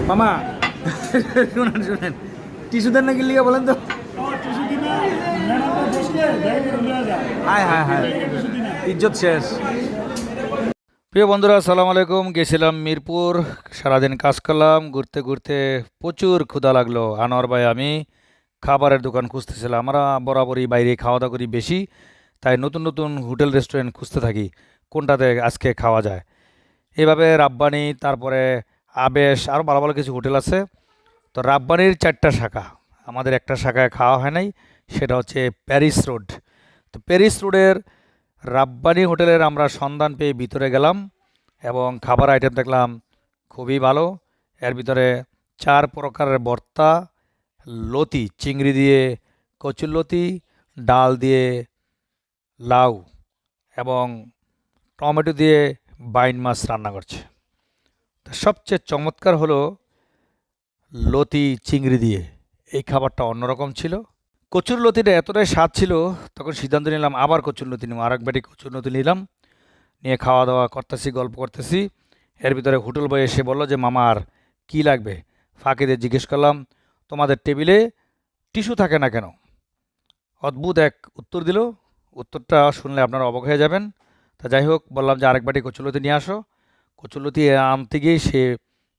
মামা শুনেন শুনেন টিস্যু দেন নাকি লিগা বলেন তো। হায় হায় হায়, ইজ্জত শেষ। প্রিয় বন্ধুরা আসসালামু আলাইকুম। গেছিলাম মিরপুর, সারাদিন কাজ করলাম, ঘুরতে ঘুরতে প্রচুর ক্ষুধা লাগলো। আনোয়ার ভাই আমি খাবারের দোকান খুঁজতেছিলাম। আমরা বরাবরই বাইরে খাওয়া দাওয়া করি বেশি, তাই নতুন নতুন হোটেল রেস্টুরেন্ট খুঁজতে থাকি কোনটাতে আজকে খাওয়া যায়। এইভাবে রাব্বানি, তারপরে আবেশ, আরও ভালো ভালো কিছু হোটেল আছে। তো রাব্বানির 4টা শাখা, আমাদের একটা শাখায় খাওয়া হয় নাই, সেটা হচ্ছে প্যারিস রোড। তো প্যারিস রোডের রাব্বানি হোটেলের আমরা সন্ধান পেয়ে ভিতরে গেলাম এবং খাবার আইটেম দেখলাম খুবই ভালো। এর ভিতরে 4 প্রকারের ভর্তা, লতি চিংড়ি দিয়ে, কচুর লতি, ডাল দিয়ে লাউ এবং টমেটো দিয়ে বাইন মাছ রান্না করছে। তো সবচেয়ে চমৎকার হলো লতি চিংড়ি দিয়ে, এই খাবারটা অন্যরকম ছিল। কচুর লতিটা এতটাই স্বাদ ছিল, তখন সিদ্ধান্ত নিলাম আবার কচুর লতি নিলাম, আর এক বাটি কচুর লতি নিলাম, নিয়ে খাওয়া দাওয়া করতেছি, গল্প করতেছি। এর ভিতরে হোটেল বয় এসে বলল যে মামা আর কী লাগবে। ফাঁকিতে জিজ্ঞেস করলাম তোমাদের টেবিলে টিস্যু থাকে না কেন। অদ্ভুত এক উত্তর দিল, উত্তরটা শুনলে আপনারা অবাক হয়ে যাবেন। তা যাই হোক, বললাম যে আরেক বাটি কচুরলতি নিয়ে আসো। কচুরলতি আনতে গিয়ে সে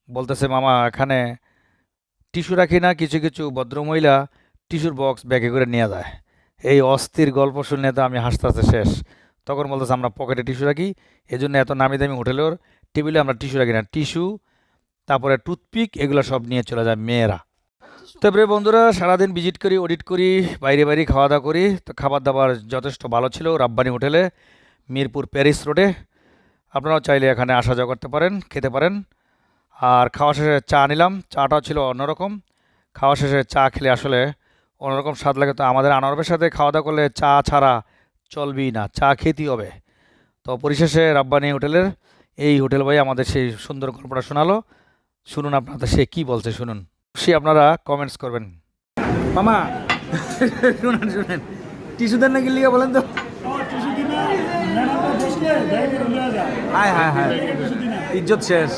বলতেছে মামা এখানে টিস্যু রাখি না, কিছু কিছু ভদ্রমহিলা টিস্যুর বক্স ব্যাগে করে নিয়ে যায়। এই অস্থির গল্প শুনলে তো আমি হাসতে হাসতে শেষ। তখন বলতেছে আমরা পকেটে টিস্যু রাখি, এই জন্য এত নামি দামি হোটেলের টেবিলে আমরা টিস্যু রাখি না। টিস্যু, তারপরে টুথপিক, এগুলো সব নিয়ে চলে যায় মেয়েরা। তারপরে বন্ধুরা সারাদিন ভিজিট করি, অডিট করি, বাইরে বাইরে খাওয়া দাওয়া করি। তো খাবার দাবার যথেষ্ট ভালো ছিল রাব্বানি হোটেলে, মিরপুর প্যারিস রোডে। আপনারাও চাইলে এখানে আসা যাওয়া করতে পারেন, খেতে পারেন। আর খাওয়া শেষে চা নিলাম, চাটাও ছিল অন্যরকম। খাওয়া শেষে চা খেলে আসলে অন্যরকম স্বাদ লাগে। তো আমাদের আনারবের সাথে খাওয়া দাওয়া করলে চা ছাড়া চলবেই না, চা খেতেই হবে। তো পরিশেষে রাব্বানি হোটেলের এই হোটেল ভাই আমাদের সেই সুন্দর গল্পটা শোনালো। শুনুন আপনাদের সে কি বলছে, শুনুন। সে আপনারা কমেন্টস করবেন। মামা শুনেন শুনেন টিস্যু দেন নাকি লিগা বলেন তো। হায় হায় হায়, ইজ্জত শেষ।